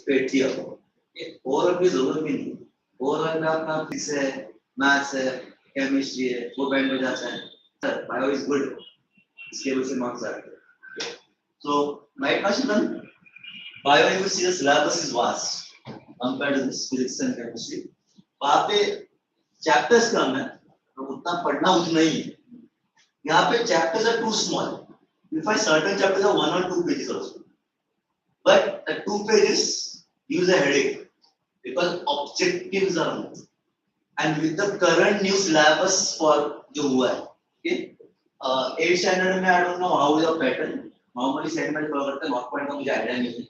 80 overall की जरूरत भी नहीं। ओवरऑल में अपना फिजिक्स है, मैथ्स है, केमिस्ट्री है, वो बैंड में जाता है। सर बायो इज गुड, इसके वजह से मार्क्स आते हैं। So right now children, bio you will see the syllabus is vast compared to this physics and chemistry. वहां पे चैप्टर्स कम है तो उतना पढ़ना उतना ही है। यहाँ पे chapters are too small. You find certain chapters are 1 or 2 pages also, but the 2 pages gives a headache because objectives are more. And with the current new syllabus for जो हुआ है, okay, 8th standard में I don't know how is the pattern. Normally 7th में follow करते हैं, not point का मुझे idea नहीं है.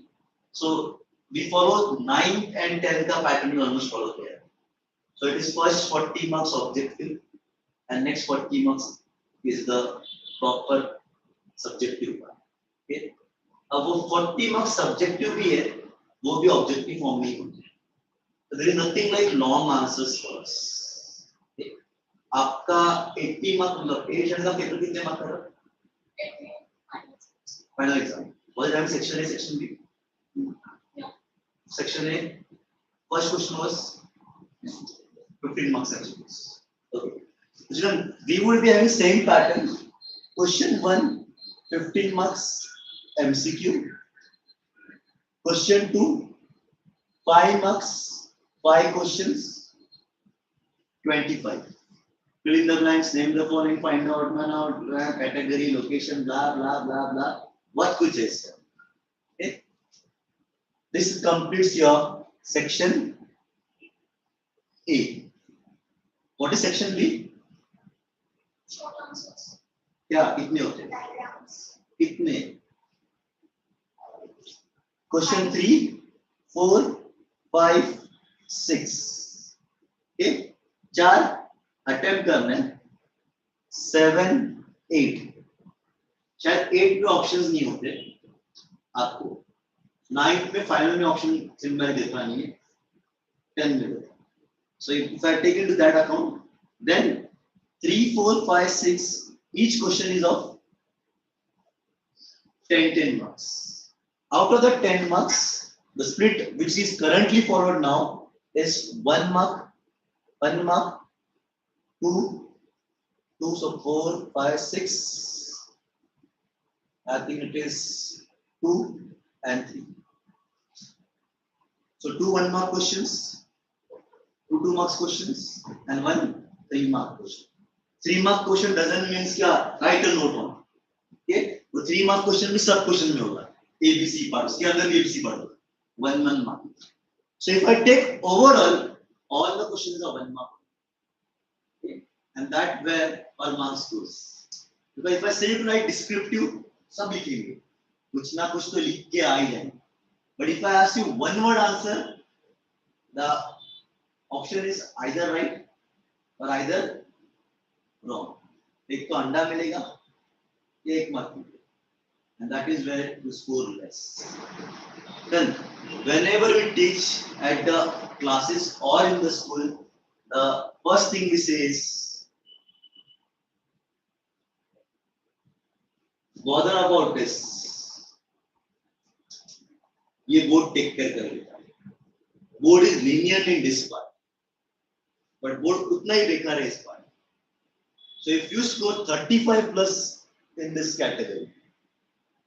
So we follow 9th and 10th का pattern almost follow किया है. So it is first 40 marks objective and next 40 marks is the proper subjective part. Okay? अब वो 40 marks subjective भी है, वो भी objective form में होते हैं. So there is nothing like long answers for us. Okay? आपका 80 mark मतलब 8 का पेपर कितने मार्क का? Final exam. Was it section A, section B? Yeah. Section A, first question was 15 marks actually. Okay. We would be having same pattern. Question 1, 15 marks MCQ. Question 2, 5 marks, 5 questions, 25. Fill in the blanks, name the following, find out, man out, category, location, blah blah blah blah. What कुछ है इसका? Okay. This completes your section A. What is section B? क्या कितने होते हैं? कितने? Question 3, 4, 5, 6. Okay, 4 attempt करने हैं, 7, 8. शायद 8 में ऑप्शंस नहीं होते आपको. 9 में फाइनल में ऑप्शन सिंबल देता नहीं है, 10 में देता. So if I take into that account, then 3, 4, 5, 6, each question is of 10 marks. Out of the 10 marks, the split which is currently followed now is 1 mark, 1 mark, 2, so 4, 5, 6. I think it is 2 and 3. So 2 1 mark questions, 2 2 marks questions, and 1 3 mark question. 3 mark question doesn't means क्या? Write a note on. Okay? वो 3 mark question भी सब question में होगा. ABC part, उसके अंदर भी ABC part होगा. 1 mark. So if I take overall, all the questions are 1 mark. Okay? And that where our marks goes. Because if I say to write descriptive, सब लिखेंगे. कुछ ना कुछ तो लिख के आ ही जाएंगे. But if I ask you one word answer, the option is either right or either wrong. एक तो अंडा मिलेगा, एक मत मिलेगा. And that is where you score less. Then, whenever we teach at the classes or in the school, the first thing we say is, bother about this. ये board take care कर लेता है. Board is lenient in this part, but board उतना ही बेकार है इस part. So if you score 35 plus in this category,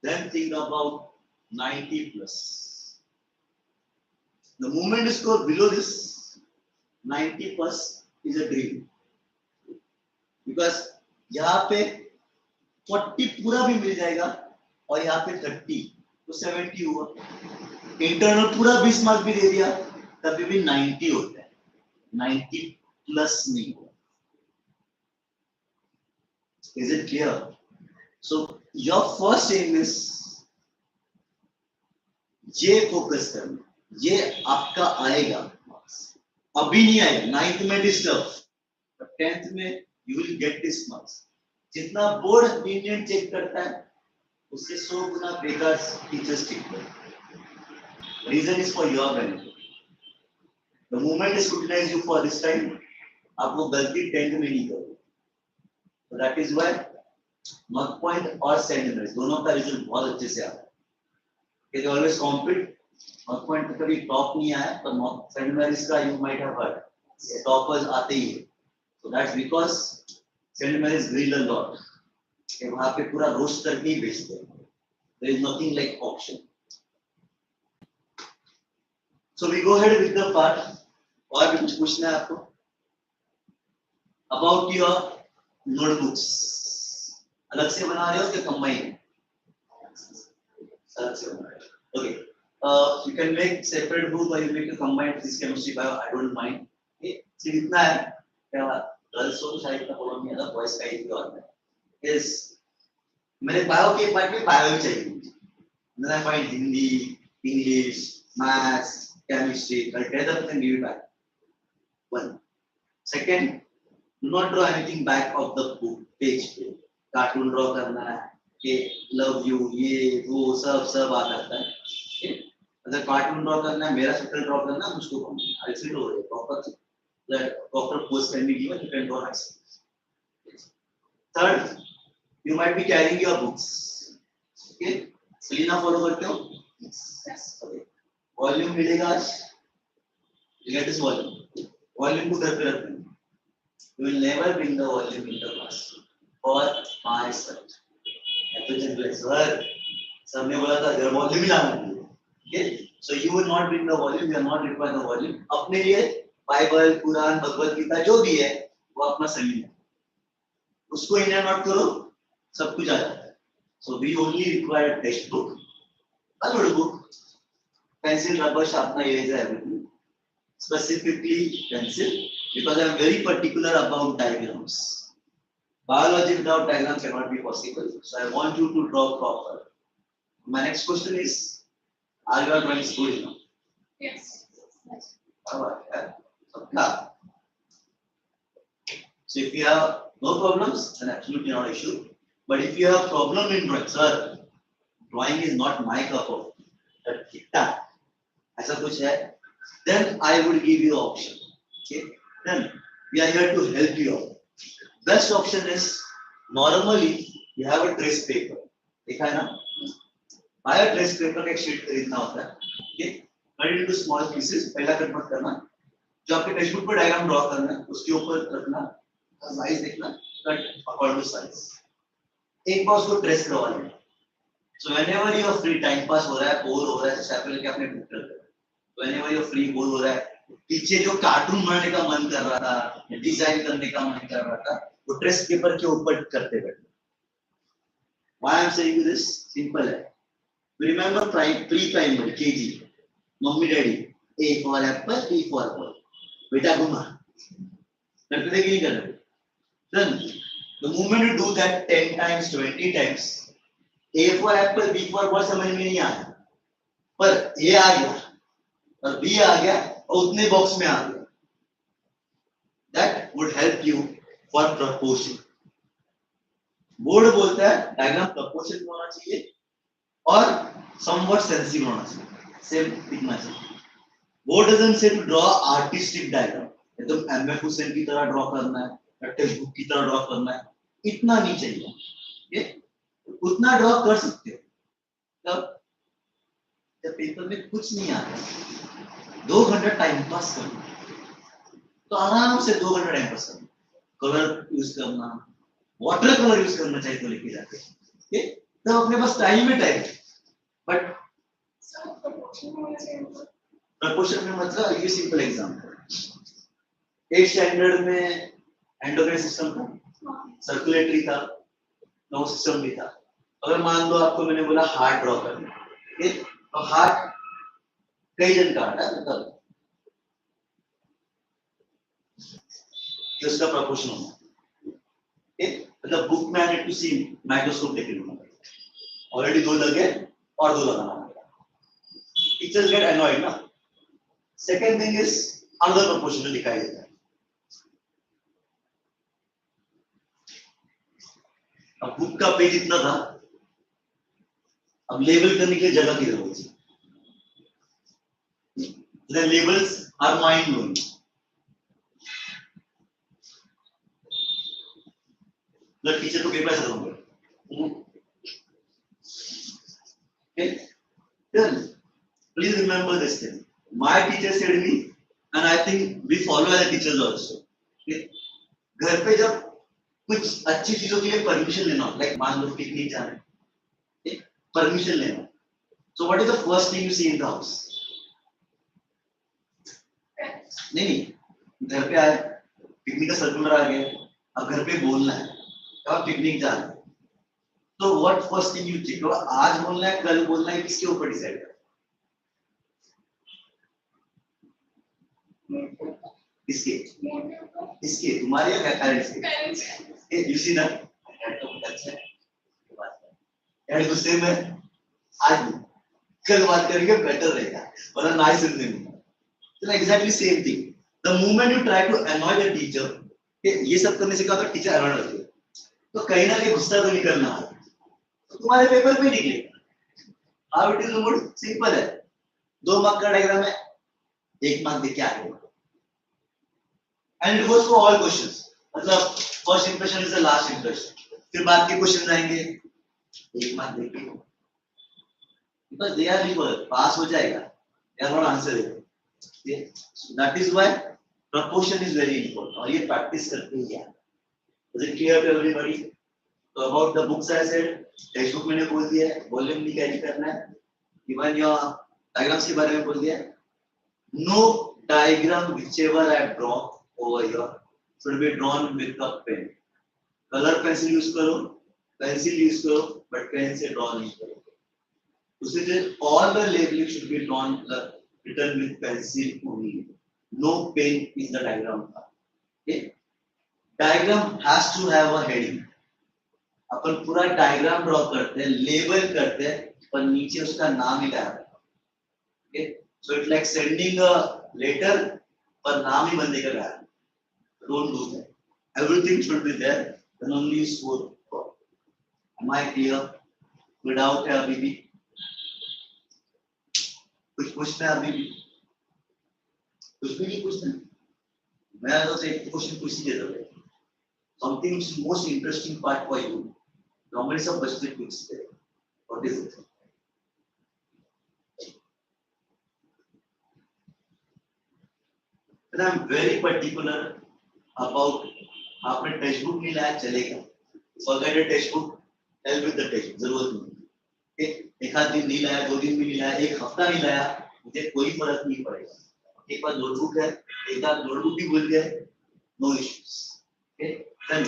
then think about 90 plus. The moment you score below this, 90 plus is a dream. Because यहाँ पे 40 पूरा भी मिल जाएगा और यहाँ पे 30 तो 70 हुआ. इंटरनल पूरा 20 मार्क भी दे दिया तभी भी 90 होता है. 90 प्लस नहीं हुआ. Is it clear? So your first aim is ये फोकस करना. ये आपका आएगा मार्क्स. अभी नहीं आएगा. 9th में डिस्टर्ब, but 10th में you will get this marks. जितना बोर्ड लीनियंट चेक करता है उससे 100 गुना बेकार टीचर्स चेक करते हैं. Reason is for your benefit. The moment they scrutinize you for this time, आप वो गलती 10th में नहीं करोगे. So that is why North Point और St. Mary's दोनों का रिजल्ट बहुत अच्छे से आता है. They always compete North Point कभी टॉप नहीं आया तो सेंट मैरीज का you might have heard toppers आते ही है, so that's because Saint Mary's grill a lot, वहां पे पूरा रोस्ट करके ही बेचते हैं, there is nothing like auction. So we go ahead with the part. और भी कुछ पूछना है आपको about your notebooks? अलग से बना रहे हो कि कंबाइन? अलग से बना रहे हो. Okay. You can make separate book or you make a combined physics chemistry bio. I don't mind. Okay. सिर्फ इतना है. क्या गर्ल्स को शायद का प्रॉब्लम नहीं है, बॉयज का ही और है. Is मेरे बायो के पार्ट में बायो ही चाहिए. Then I find Hindi, English, Maths, Chemistry. I'll tell them and give it back. One. Second, do not draw anything back of the book page पे. Cartoon draw करना है, कि love you, ये वो सब आ जाता है. Okay? अगर कार्टून ड्रॉ करना है, मेरा चित्र ड्रॉ करना है, मुझको करना है. ऐसे ड्रॉ है proper pose can be given, you can draw nice. Third, you might be carrying your books. Okay, Selina follow करते हो? यस. ओके, वॉल्यूम मिलेगा आज. You get this volume. Volume को घर पे रखना. You will never bring the volume in the class for myself. Application प्लेसर सबने बोला था घर वॉल्यूम ही लाना है. Okay, so you will not bring the volume, you are not required the volume. अपने लिए बाइबल, कुरान, भगवत गीता जो भी है वो अपना सही है, उसको इन एंड आउट करो, सब कुछ आ जाता है. So we only require text book, a notebook, pencil, rubber, sharpener, eraser, everything. Specifically pencil, because I am very particular about diagrams. Biology without diagram cannot be possible. So I want you to draw proper. My next question is, are you drawing good enough? Yes. So if you have no problems, then absolutely not an issue. But if you have problem in drawing, sir, drawing is not my cup of tea. ऐसा कुछ है, then I would give you option. Okay? Then we are here to help you out. Best option is normally you have a trace paper. देखा है ना? Buy a trace paper का एक sheet खरीदना होता है. Okay? Cut it into small pieces. पहला cut मत करना. जो आपके टेक्स्ट बुक पर डायग्राम ड्रॉ करना है, उसके ऊपर रखना. साइज देखना. Cut according to size. एक बार उसको ट्रेस करवा लेना. So whenever you are free, time pass हो रहा है, बोर हो रहा है, चैपल लेके अपने बुक कर दो. Whenever you are free, bore हो रहा है, पीछे जो कार्टून बनाने का मन कर रहा था, डिजाइन करने का मन कर रहा था, वो ट्रेस पेपर के ऊपर करते बैठो. Why I am saying you this? Simple है. Remember pre-primary KG, mummy daddy, A for apple, B for ball. बेटा घुमा. करते थे कि नहीं करते? Then the moment you do that 10 times, 20 times, A for apple, B for ball समझ में नहीं आया. पर A आ गया, और B आ गया, और उतने बॉक्स में आ गया. That would help you for proportion. Board बोलता है डायग्राम proportion में होना चाहिए और somewhat sensible होना चाहिए, सेम दिखना चाहिए. What doesn't say to draw artistic diagram? एकदम एमएफ हुसैन की तरह ड्रॉ करना है, या टेक्स्ट बुक की तरह ड्रॉ करना है, इतना नहीं चाहिए. ये उतना ड्रॉ कर सकते हो. तब जब पेपर में कुछ नहीं आता, 2 घंटा टाइम पास करना, तो आराम से 2 घंटा टाइम पास करना. कलर यूज करना, वाटर कलर यूज करना चाहिए तो लेके जाके. ओके, तब अपने पास टाइम में टाइम. बट प्रपोर्शन में मतलब ये सिंपल एग्जांपल. 8 स्टैंडर्ड में एंडोक्राइन सिस्टम था, सर्कुलेटरी था, नर्वस सिस्टम भी था. अगर मान लो आपको मैंने बोला हार्ट ड्रॉ करना, ठीक, तो हार्ट कई जन का हार्ट है, मतलब उसका प्रपोर्शन होना. ठीक, मतलब बुक में I need to see microscope लेके लूंगा. ऑलरेडी 2 लगे और 2 लगाना पड़ेगा. टीचर्स गेट अनॉयड ना. Second thing is another proportional दिखाई देता है. अब बुक का पेज इतना था, अब लेबल करने के लिए जगह किधर होगी? The labels are mind blowing. The teacher को पेपर ऐसा दूंगा. Okay, then please remember remember this thing. My teacher said me, and I think we follow as teachers also. Okay? घर पे जब कुछ अच्छी चीजों के लिए परमिशन लेना हो, like मान लो पिकनिक जाना है, परमिशन लेना, so what is the first thing you see in the house? नहीं घर पे आए, पिकनिक का सर्कुलर आ गया, अब घर पे बोलना है, अब पिकनिक जाना है, तो what first thing you check? आज बोलना है, कल बोलना है, किसके ऊपर डिसाइड करना? किसके? इसके तुम्हारे या पेरेंट्स के? You see that? यार गुस्से में आज कल बात करेंगे बेटर रहेगा, वरना ना ही सुनने में. So exactly same thing. The moment you try to annoy the teacher, ये सब करने से क्या होता है? टीचर annoy होती है. तो कहीं ना कहीं गुस्सा तो निकलना है. तो तुम्हारे पेपर पे निकलेगा. How it is good? Simple है. 2 मार्क का डायग्राम है, 1 मार्क देके आगे. And it goes for all questions. मतलब first impression is the last impression. फिर बाद के क्वेश्चन आएंगे, 1 मार्क देके. Because they are equal, पास हो जाएगा. They are not answering. Okay? So that is why proportion is very important. और ये practice करते ही है. Is it clear to everybody? So about the books I said, textbook मैंने बोल दिया है, volume नहीं carry करना है. Even your diagrams के बारे में बोल दिया है. No diagram whichever I have drawn over here should be drawn with a pen. Color pencil use करो, pencil use करो, but pen से draw नहीं करो. उससे जो all the labeling should be drawn written with pencil only. No pen in the diagram. Okay? Diagram has to have a heading. अपन पूरा diagram draw करते हैं, label करते हैं, पर नीचे उसका नाम ही डालते हैं. Okay? So it's like sending a letter, पर नाम ही बंदे का डालते हैं. Don't do that. Everything should be there. Then only you score. Am I clear? Without अभी भी कुछ पूछना है अभी भी? कुछ भी नहीं पूछना. मैं तो एक क्वेश्चन पूछ ही देता हूँ. Something which is most interesting part for you. Normally सब बच्चे पूछते हैं. What is it? And I'm very particular about आपने टेक्स्ट बुक नहीं लाया चलेगा. Forget the textbook. Help with the text. जरूरत नहीं. एक आध दिन नहीं लाया, 2 दिन भी नहीं लाया, 1 हफ्ता नहीं लाया, मुझे कोई फर्क नहीं पड़ेगा. एक बार नोटबुक है, एक बार नोटबुक भी भूल गए, no issues. Okay? Then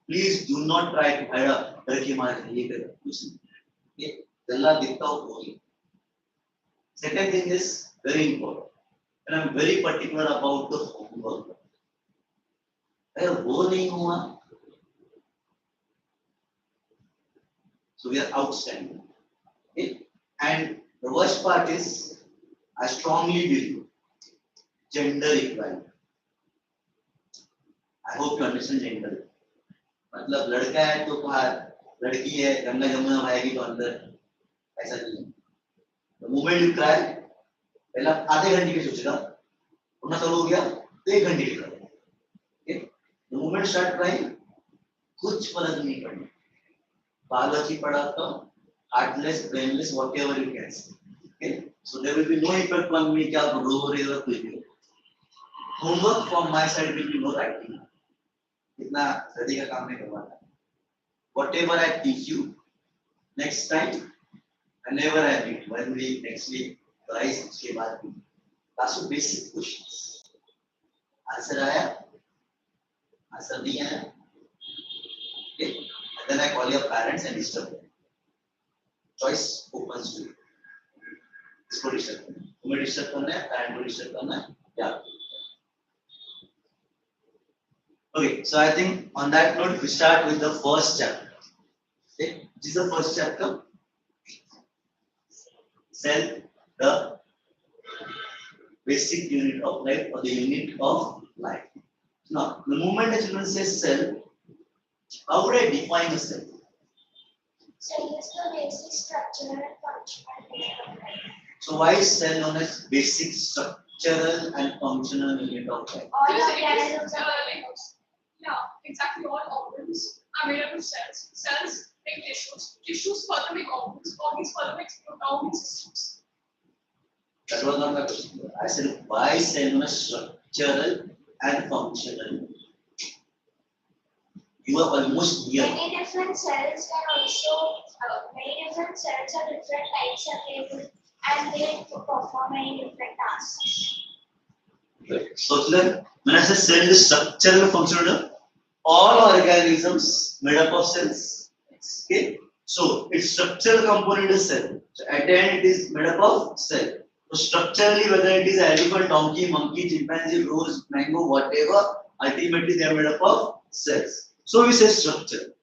please do not try to hide up. करके मारे ये कर कुछ नहीं. Okay? जल्ला दिखता हो बोलिए. Second thing is very important, and I'm very particular about the homework. अगर वो नहीं हुआ, so we are outstanding. Okay? And the worst part is, I strongly believe gender equality. I hope you understand gender. मतलब लड़का है तो बाहर, लड़की है गंगा जमुना बहाएगी तो अंदर, ऐसा नहीं है. The moment you cry, पहला आधे घंटे की सोचेगा, उतना तो हो गया, तो 1 घंटे की करेगा. Okay? The moment you start crying, कुछ फर्क नहीं पड़ेगा. biology पढ़ाता हूँ, heartless, brainless, whatever you can say. Okay? So there will be no effect on me क्या रो रहे हो कुछ भी. Homework from my side will be no writing. इतना जल्दी का काम नहीं करवाना. Whatever I teach you, next time, whenever I meet, 1 week, next week, twice, उसके बाद भी. That's the basic questions. Answer आया? Answer नहीं आया? Okay? And then I call your parents and disturb them. Choice opens to you. इसको disturb करना है. तुम्हें disturb करना है, parent को disturb करना है, क्या? Okay, so I think on that note we start with the first chapter. Okay, this is the first chapter. Cell, the basic unit of life or the unit of life. Now, the moment the children say cell, how would I define a cell? Cell is the basic structural and functional unit of life. So why is cell known as basic structural and functional unit of life? All organisms are organisms. Yeah, exactly. All organs are made up of cells. Cells make tissues. Tissues further make organs. Organs further make organ systems. That was not my question. I said why cell was structural and functional. You are almost near. Many different cells can also, many different cells are different types available and they perform many different tasks. So then, when I say cell is structural and functional, all organisms made up of cells. Okay. So its structural component is cell. So at the end it is made up of cell. So structurally, whether it is elephant, donkey, monkey, chimpanzee, rose, mango, whatever, ultimately they are made up of cells. So we say structure.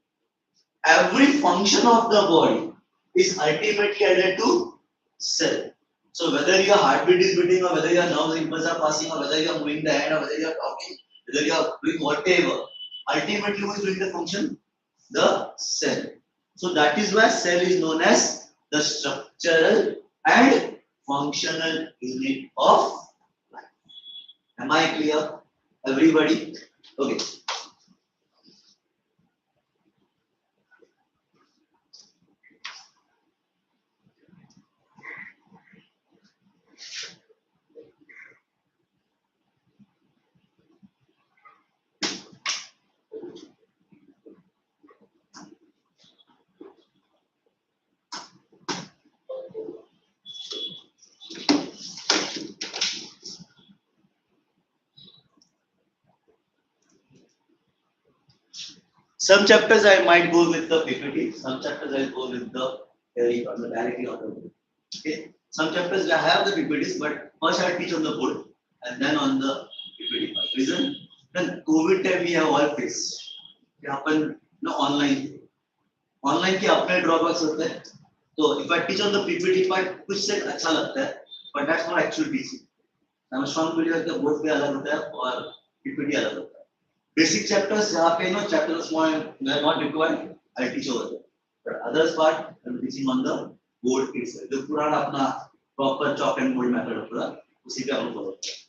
Every function of the body is ultimately added to cell. So whether your heartbeat is beating, or whether your nerve impulses are passing, or whether you are moving the hand, or whether you are talking, whether you are doing whatever, ultimately who is doing the function? The cell. So that is why cell is known as the structural and functional unit of life. Am I clear? Everybody? Okay. Some chapters I might go with the PPT, some chapters I go with the theory or the directly on the board. Okay. Some chapters I have the PPTs, but first I teach on the board and then on the PPT part. Reason? Then COVID time we have all faced. It happened online के अपने drawbacks होते हैं. So if I teach on the PPT part, कुछ से अच्छा लगता है, but that's not actual teaching. I'm a strong believer that both पे अलग होता है और PPT अलग होता है. Basic chapters जहाँ पे chapters are not required, I teach over there. But others part I'm teaching on the board itself. जो पुराना अपना proper chalk and board method होता है, उसी पे हम follow करते हैं.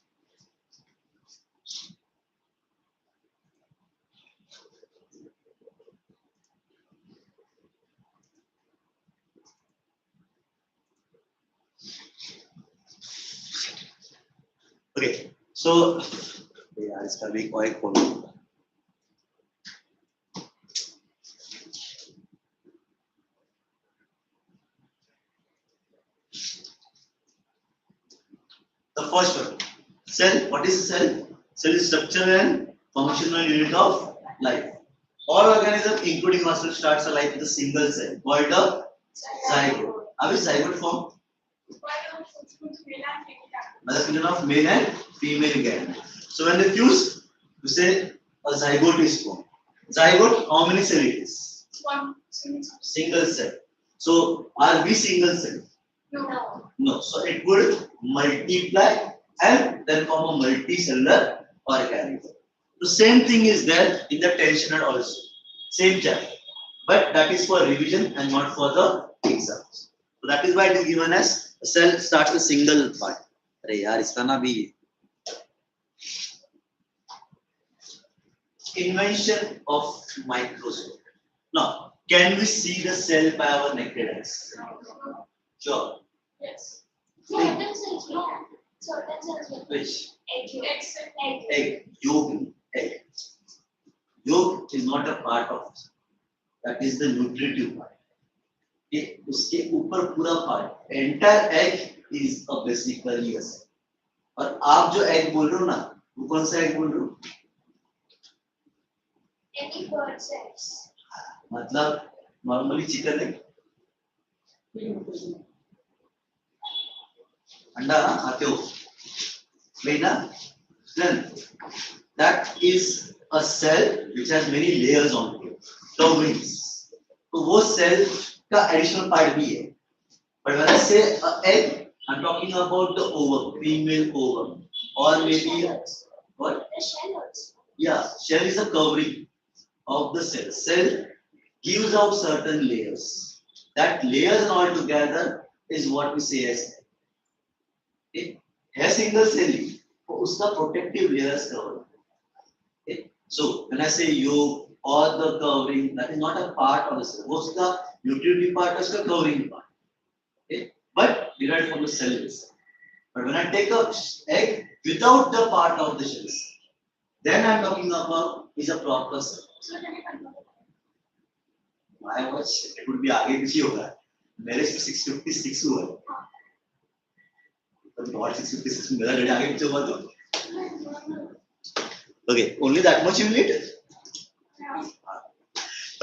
Okay, so यार इसका भी कोई खोलो. The first one, cell. What is a cell? Cell is structural and functional unit of life. All organisms, including ourselves, starts a life with a single cell called a zygote. How is zygote formed? By the fusion of male and female gamete. So when they fuse, we say a zygote is formed. Zygote, how many cells it is? One Single cell. So are we single cell? No. No. So it would multiply and then form a multicellular organism. The same thing is there in the tensioner also. Same chapter. But that is for revision and not for the exams. So that is why it is given as a cell starts with single part. अरे यार इसका ना भी invention of microscope. Now, can we see the cell by our naked eyes? Sure. Yes. Certain cells we have. Certain cells we have. Which? Egg. Egg. Yolk. Egg. Yolk is not a part of it. That is the nutritive part. Okay. उसके ऊपर पूरा part. Entire egg is a basically a cell. और आप जो egg बोल रहे हो ना, वो कौन सा egg बोल रहे हो? Any bird cells. मतलब normally chicken egg. अंडा खाते हो? नहीं ना? Then that is a cell which has many layers on it. Coverings. तो वो cell का additional part भी है. But when I say egg, I'm talking about the ovum, female ovum, or maybe what? The shell also. Yeah, shell is a covering of the cell. Cell gives out certain layers. That layers and all together is what we say as egg. Okay? है single cell ही, तो उसका protective layers cover. Okay? So when I say yolk or the covering, that is not a part of the cell. वो उसका nutritive part है, उसका covering part. Okay? But derived from the cell itself. But when I take a egg without the part of the shells, then I'm talking about is a proper cell. So can you confirm? My watch it would be आगे पीछे होगा. मेरे से 656 हुआ. तो बहुत 656 मेरा डेढ़ आगे पीछे हुआ तो. Okay, only that much you need.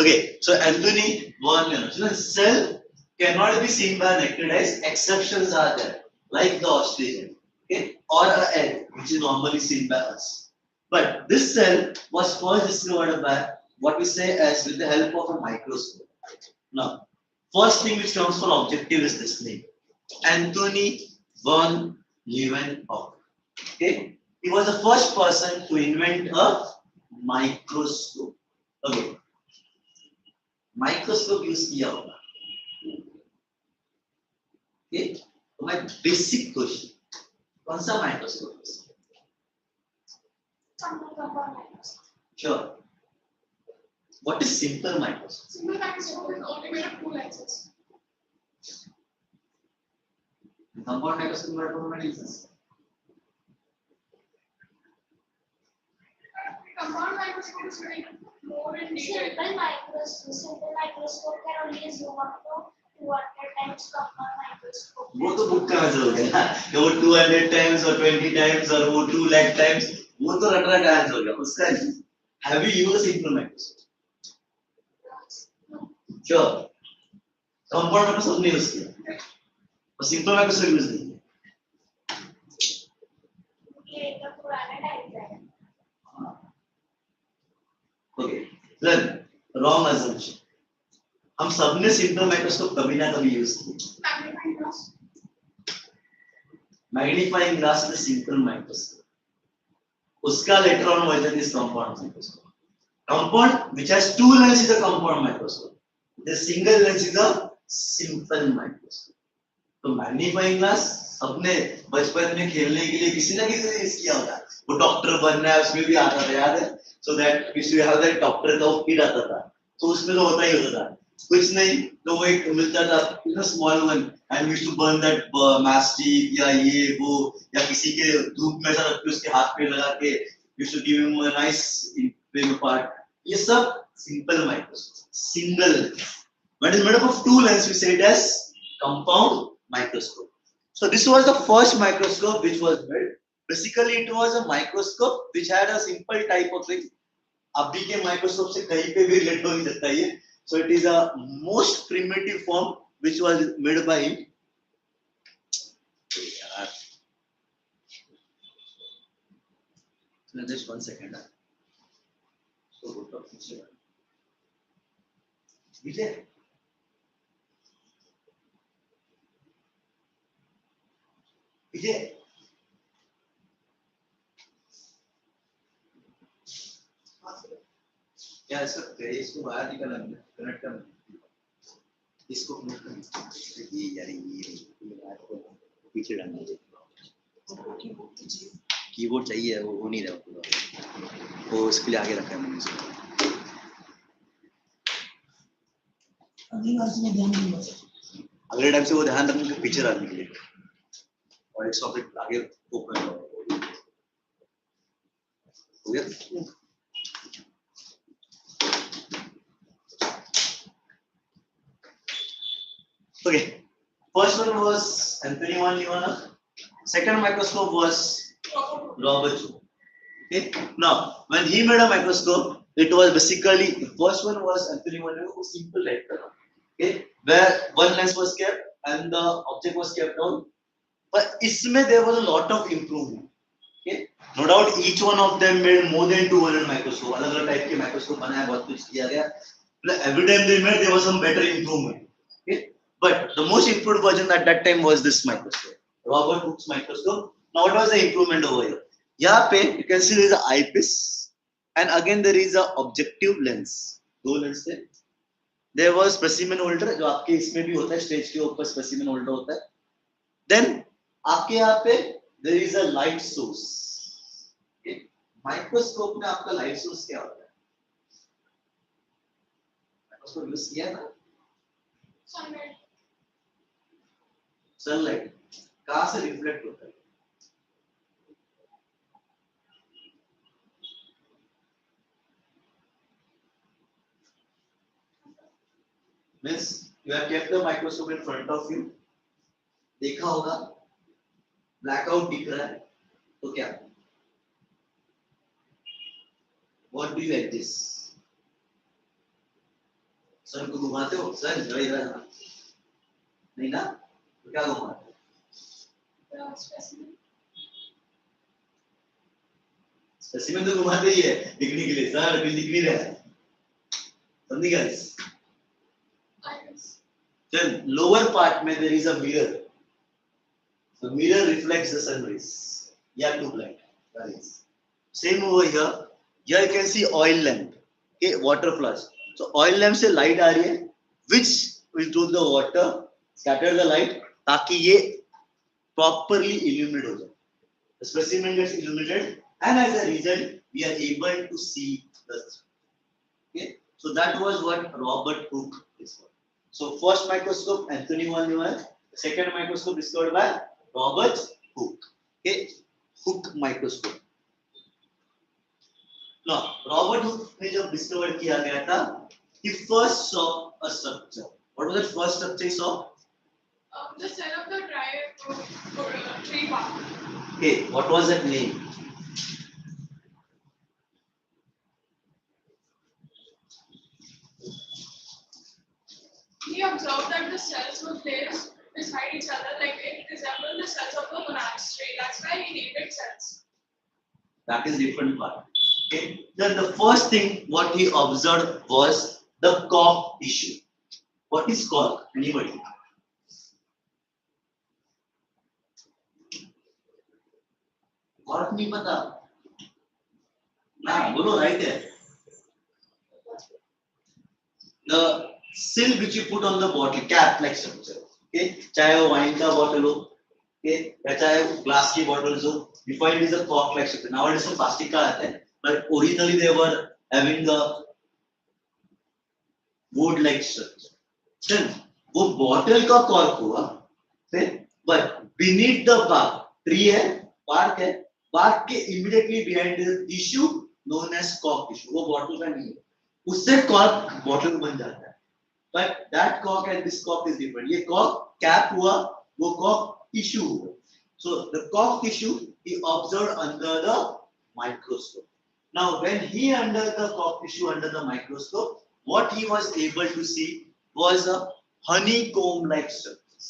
Okay, so Anthony won. So the cell cannot be seen by naked eyes. Exceptions are there, like the Australian, okay, or an egg, which is normally seen by us. But this cell was first discovered by what we say as with the help of a microscope. Now, first thing which comes for objective is this name, Anthony von Leeuwenhoek. Okay, he was the first person to invent a microscope. Okay, microscope use किया होगा. Okay, तो my basic question, कौन सा microscope? Sure. What is simple microscope? Simple microscope is only made of 2 lenses. Compound microscope are how many lenses? Compound microscope is very more in detail. Simple microscope can only zoom up to 200 times compound microscope. वो तो book कहाँ से हो गया ना? वो 200 times or 20 times or वो 2 lakh times वो तो रट रट आंसर हो गया. उसका have you used a simple microscope? Sure. Compound microscope नहीं यूज किया. और simple microscope यूज नहीं किया. ये तो पुराना टाइप है. Okay. Then wrong assumption. हम सबने simple microscope कभी ना कभी यूज किया. Magnifying glass. Magnifying glass is a simple microscope. उसका later on version is compound microscope. Compound which has 2 lenses is a compound microscope. The single lens is a simple microscope. तो magnifying glass अपने बचपन में खेलने के लिए किसी ना किसी ने यूज किया होगा. वो डॉक्टर बनना है उसमें भी आता था याद है. So that we should have that doctor का वो किट आता था. तो उसमें तो होता ही होता था. कुछ नहीं तो वो एक मिलता था small one and we to burn that mastic या ये वो या किसी के धूप में ऐसा रख के उसके हाथ पे लगा के you should give him a nice frame part. ये सब simple microscope. Single when is made up of 2 lenses we say it as compound microscope. So this was the first microscope which was made. Basically it was a microscope which had a simple type of thing. अभी के microscope से कहीं पे भी relate हो नहीं सकता ये. So it is a most primitive form which was made by him. Just 1 second. So Vijay. Vijay. क्या इसका इसको बाहर निकालना है कनेक्ट करना इसको कनेक्ट करना ये यार ये बात को पीछे डालना है. कीबोर्ड चाहिए वो हो नहीं रहा वो इसके लिए आगे रखा है मैंने इसको. अगले टाइम से वो ध्यान रखने के पीछे डालने के लिए और एक सॉकेट आगे ओपन हो गया. Okay, first one was Anthony von Leeuwenhoek. Second microscope was Robert Joule. Okay, now when he made a microscope, it was basically the first one was Anthony von Leeuwenhoek, simple rectangle. Okay, where one lens was kept and the object was kept down. But इसमें there was a lot of improvement. Okay, no doubt each one of them made more than 200 microscope. अलग-अलग type के microscope बनाया बहुत कुछ किया गया. Every time they made there was some better improvement. Okay. But the most improved version at that time was this microscope, Robert Hooke's microscope. Now what was the improvement over here? यहाँ पे you can see there is a eyepiece and again there is a objective lens. दो lens थे. There was specimen holder जो आपके इसमें भी होता है स्टेज के ऊपर specimen holder होता है. Then आपके यहाँ पे there is a light source. Okay. Microscope में आपका light source क्या होता है? Microscope use किया ना? Sunlight. सनलाइट कहाँ से रिफ्लेक्ट होता है? Means you have kept the microscope in front of you. देखा होगा blackout दिख रहा है तो क्या? What do you adjust? सन को घुमाते हो? सन इधर नहीं ना? तो क्या घुमाते हो? स्पेसिमेन तो घुमाते ही है दिखने के लिए सर कुछ दिख नहीं रहा है समझ गए then lower part में there is a mirror the mirror reflects the sun rays yeah tube light that is same over here here you can see oil lamp okay water flash so oil lamp से light आ रही है which will do the water scatter the light ताकि ये properly illuminate हो जाए the specimen gets illuminated and as a result we are able to see the okay so that was what Robert Hooke discovered so first microscope Anthony van Leeuwenhoek second microscope discovered by Robert Hooke okay Hooke microscope now Robert Hooke ने जब discover किया गया था he first saw a structure what was the first structure he saw the cell of the tree bark. okay what was that name He observed that the cells were placed beside each other like it resembled the cells of a banana tree. That's why he named it cells. that is different part okay then the first thing what he observed was the cork tissue what is cork anybody cork नहीं पता ना बोलो right है the seal which you put on the bottle cap like structure okay चाहे वो wine का bottle हो okay या चाहे glass की bottles हो you find it is a cork like structure nowadays तो plastic का आता है but originally they were having the wood like structure then वो bottle का cork हुआ फिर but beneath the bark tree है bark है bark के immediately behind is a tissue known as cork tissue वो bottle का नहीं है उससे cork bottle बन जाता है but that cork and this cork is different ये cork cap हुआ वो cork tissue हुआ so the cork tissue he observed under the microscope now when he under the cork tissue under the microscope what he was able to see was a honeycomb like structures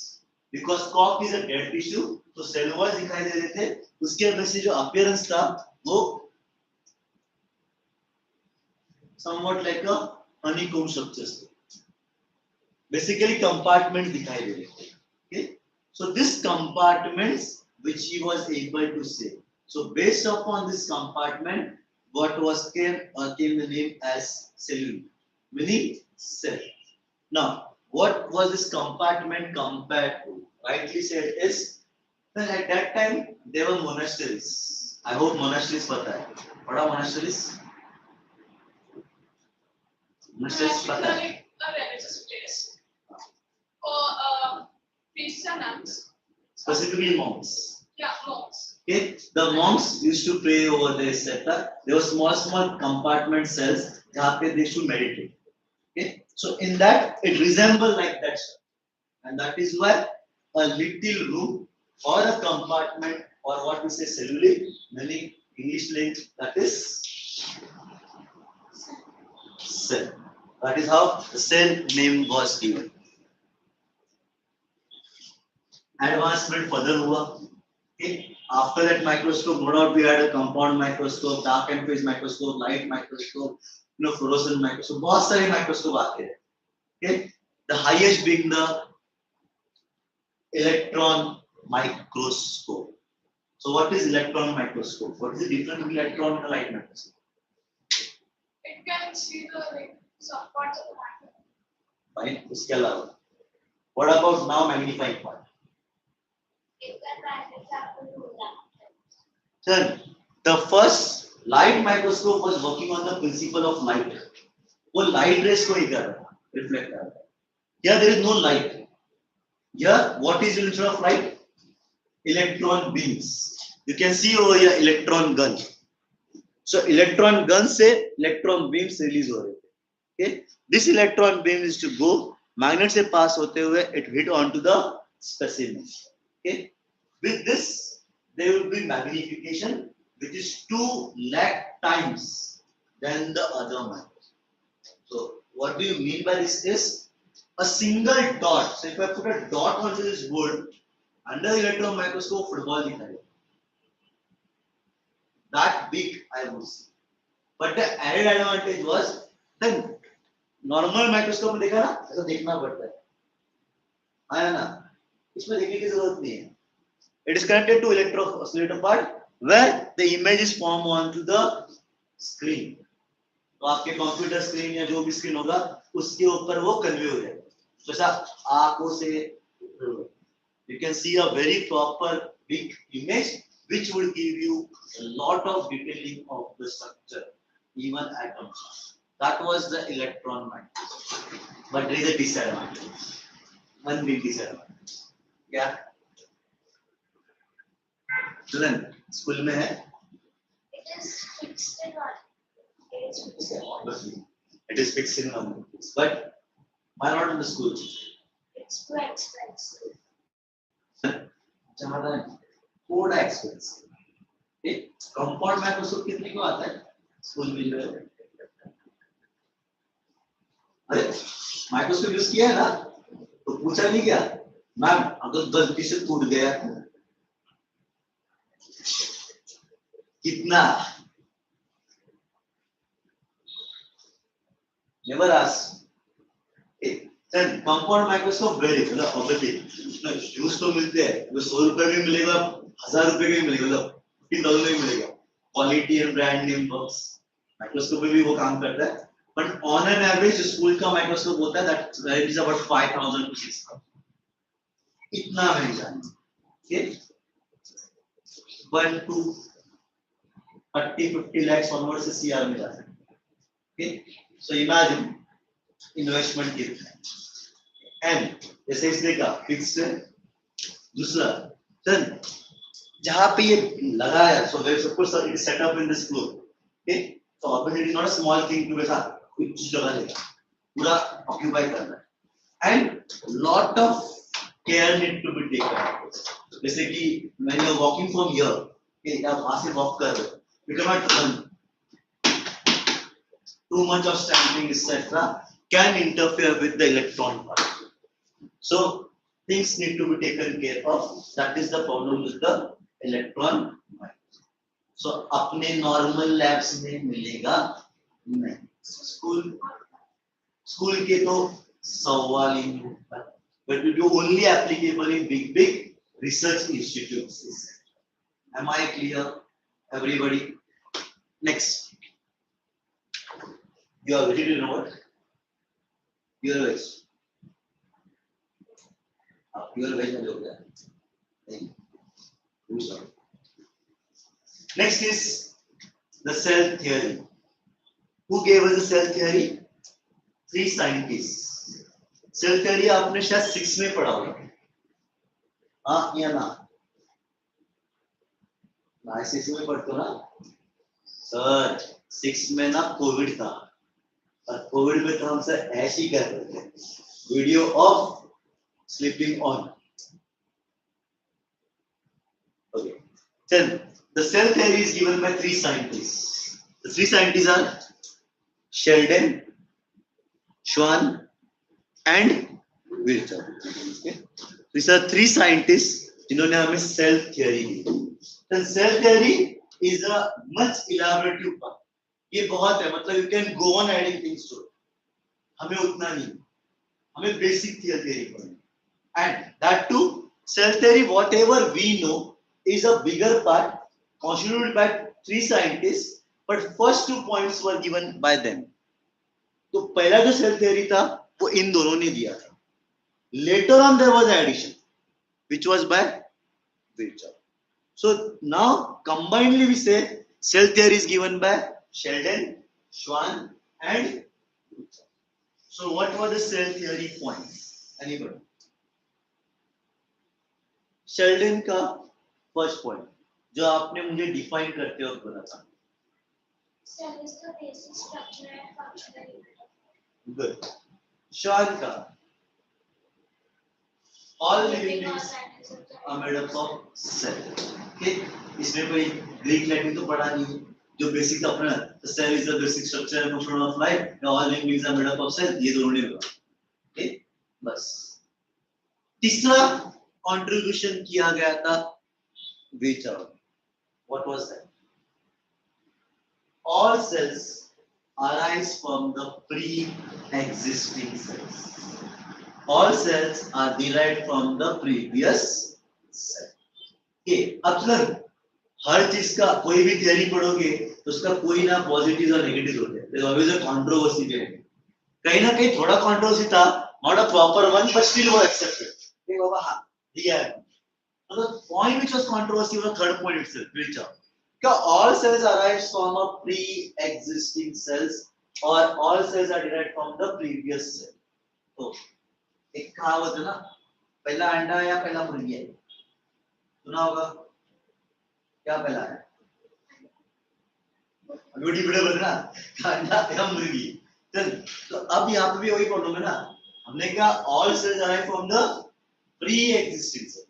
because cork is a dead tissue तो cell walls दिखाई दे रहे थे उसके वजह से जो appearance था वो somewhat like a honeycomb structures basically compartment दिखाई दे रहे थे okay so this compartments which he was able to see so based upon this compartment what was came the name as cellule meaning cell now what was this compartment compared to rightly said is well, at that time there were monasteries I hope monasteries पता है पढ़ा monasteries monasteries पता है A religious place for priests and nuns. specifically monks Yeah, monks. okay the monks used to pray over there etc there were small compartment cells जहाँ पे they should meditate okay so in that it resembled like that and that is why a little room or a compartment or what we say cellule meaning English language that is cell that is how the cell name was given advancement further हुआ okay after that microscope no doubt we had a compound microscope dark and phase microscope light microscope fluorescent microscope बहुत सारे microscope आते हैं okay the highest being the electron microscope so what is electron microscope what is the difference between electron and light microscope It can see the some parts of the matter. fine उसके अलावा what about now magnifying part Sir, the first light microscope was working on the principle of light. वो light rays को ही कर रहा है, reflect कर रहा है. Here there is no light. Here, what is the nature of light? Electron beams. You can see over here electron gun. So electron gun से electron beams release हो रहे थे. Okay, this electron beam is to go magnet से पास होते हुए it hit on to the specimen. Okay, with this there will be magnification which is 2 lakh times than the other magnets. So what do you mean by this is a single dot. So if I put a dot onto this wood under the electron microscope, football दिखाएगा. That big I would see. But the added advantage was the normal microscope में देखा ना, ऐसा देखना पड़ता है. आया ना, इसमें देखने की जरूरत नहीं है. It is connected to electro-oscillator part where the image is formed onto the screen. तो आपके कंप्यूटर स्क्रीन या जो भी स्क्रीन होगा उसके ऊपर वो कन्वे हो जाएगा. जैसा आंखों से you can see a very proper big image which will give you a lot of detailing of the structure, even atoms. That was the electron microscope. But there is a disadvantage. One big disadvantage. Yeah. चलन school में है. It is fixed in one. It is fixed in one. It is fixed in one. But why not in the school? It's too expensive. ज़्यादा थोड़ा expensive. एक compound microscope कितने को आता है स्कूल में? अरे माइक्रोस्कोप यूज किया है ना, तो पूछा नहीं क्या मैम अगर गलती से टूट गया कितना? Never ask. Then compound microscope very good. Obviously, use तो मिलते हैं. वो 100 रुपए में मिलेगा, 1000 रुपए में मिलेगा, मतलब 15,000 में मिलेगा. Quality and brand name works. Microscope में भी वो काम करता है. But on an average, school का microscope होता है that is about 5,000 to 6,000. इतना महंगा है. Okay? 1 to 30-50 lakhs onwards से CR में जाता है. Okay? So imagine investment कितना है. And जैसे इसने कहा फिक्स्ड है. दूसरा then जहाँ पे ये लगा है, so where suppose it is set up in this floor. Okay? So obviously it is not a small thing to ऐसा कुछ जगह लेगा, पूरा occupy करना है. And lot of care need to be taken. जैसे कि when you are walking from here, okay, आप वहाँ से walk कर रहे हो, you cannot run. Too much of stamping etc. can interfere with the electron part. So things need to be taken care of. That is the problem with the electron microscope. So अपने normal labs में मिलेगा नहीं. School के तो सवाल ही नहीं होता. But it is only applicable in big research institutes. Am I clear, everybody? Next. You are ready to know what? Pure veg. Pure veg में जो क्या? नहीं. Next is the cell theory. Who gave us the cell theory? 3 scientists. Cell theory आपने शायद 6 में पढ़ा होगा. हाँ या ना? ना ICSE में पढ़ते हो ना? सर 6 में ना कोविड था. और कोविड में तो हम सर ऐसे ही कर रहे थे. Video of sleeping on. Okay. Then the cell theory is given by 3 scientists. The 3 scientists are Sheldon, Schwann, and Wilcher. Okay. These are 3 scientists जिन्होंने हमें cell theory the. Then cell theory is a much elaborative part. ये बहुत है, मतलब you can go on adding things to it. हमें उतना नहीं, हमें basic theory पढ़नी. And that too, cell theory whatever we know is a bigger part constituted by 3 scientists, but first 2 points were given by them. तो पहला जो cell theory था वो इन दोनों ने दिया था. Later on there was addition, which was by Wilcher. So now combinedly we say cell theory is given by Sheldon, Schwann, and Wilcher. So what were the cell theory points? Anybody? Sheldon का first point जो आपने मुझे define करते वक्त बोला था. Cell is the basic structure and functional unit of life. Good. Schwann का all living beings are made up of cell. Okay, इसमें कोई ग्रीक लैटिन तो पढ़ा नहीं, जो बेसिक अपना cell is the basic structure and function of life. Now all living beings are made up of cell. ये दोनों नहीं होगा. Okay, बस. तीसरा contribution किया गया था Vita. What was that? All cells arise from the pre-existing cells. All cells are derived from the previous cell. Okay, अब सर हर चीज का कोई भी थियरी पढ़ोगे तो उसका कोई ना पॉजिटिव और नेगेटिव होते हैं. There is always a controversy there. कहीं ना कहीं थोड़ा controversy था, not a proper one, but still was accepted. ये बाबा हाँ दिया है. The point which was controversy was the third point itself. Richard. All cells arise from a pre-existing cells or all cells are derived from the previous cell. तो एक कहावत है ना, पहला अंडा या पहला मुर्गी है, सुना होगा. क्या पहला है? रोटी बड़े बना अंडा या मुर्गी. तो अब यहाँ पे भी वही प्रॉब्लम है ना, हमने कहा all cells arise from the pre-existing cells.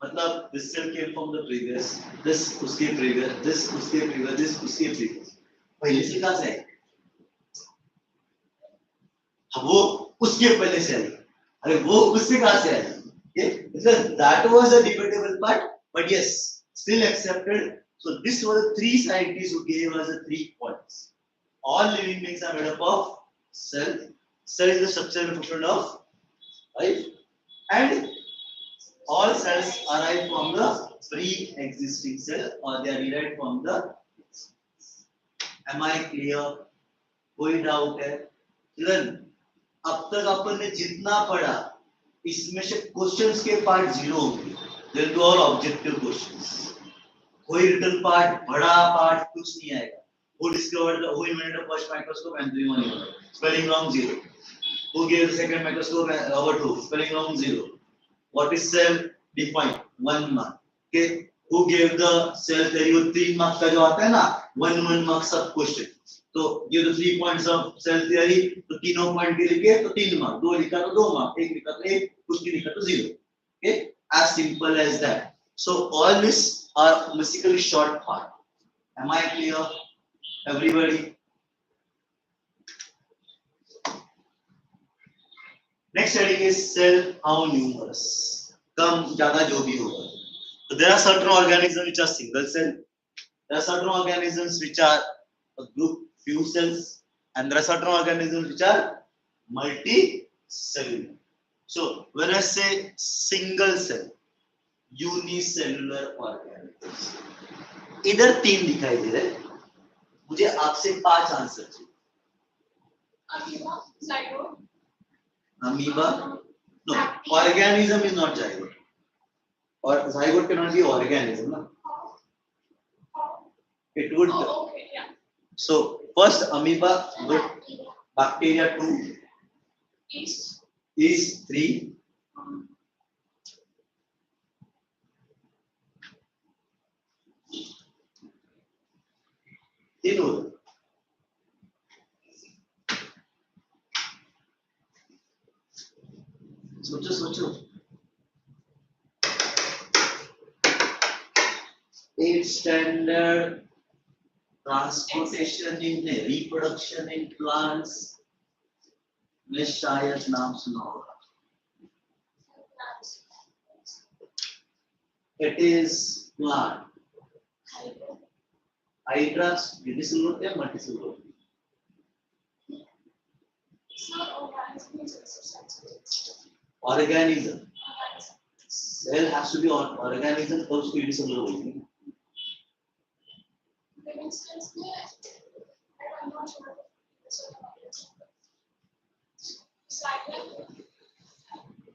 मतलब this cell came from the previous, this उसके previous, this उसके previous, this उसके previous. पहले से कहाँ से है? वो उसके पहले से है. अरे वो उससे कहाँ से है? That was a debatable part, but yes, still accepted. So this was the three scientists who gave us the 3 points. All living beings are made up of cell. Cell is the structural function of life, and all cells arise from the pre-existing cell or they are derived from the. Am I clear? कोई doubt है? Children, अब तक अपन ने जितना पढ़ा इसमें से questions के पार्ट 0 होंगे. They'll be all objective questions. कोई रिटर्न पार्ट, बड़ा पार्ट कुछ नहीं आएगा. Who discovered the, who invented the first microscope? Anthony van Leeuwenhoek. Spelling wrong 0. Who gave the second microscope? Robert Hooke. Spelling wrong 0. What is cell? Defined 1 mark. Okay. Who gave the cell theory? 3 marks का जो आता है ना, 1 mark सब question. तो ये तो 3 points of cell theory, तो तीनों पॉइंट के लिखे तो 3 मार्क, 2 लिखा तो 2 मार्क, 1 लिखा तो 1, कुछ नहीं लिखा तो 0. Okay, as simple as that. So all this are basically short part. Am I clear, everybody? Next heading is cell how numerous. कम ज्यादा जो भी होगा. So there are certain organisms which are single cell. There are certain organisms which are a group few cells, and there are certain organisms which are multicellular. So when I say single cell, unicellular organisms, इधर 3 दिखाई दे रहे, मुझे आपसे 5 answer चाहिए. Amoeba, zygote. Amoeba? No, organism is not zygote. Or zygote cannot be organism, no? It would. Oh, okay, yeah. So first amoeba, good. Bacteria 2. Is 3. सोचो 8 standard transportation in reproduction in plants में शायद नाम सुना होगा. It is plant. Hydra unicellular या multicellular? Organism. Cell has to be on organism तो उसको unicellular बोलते हैं.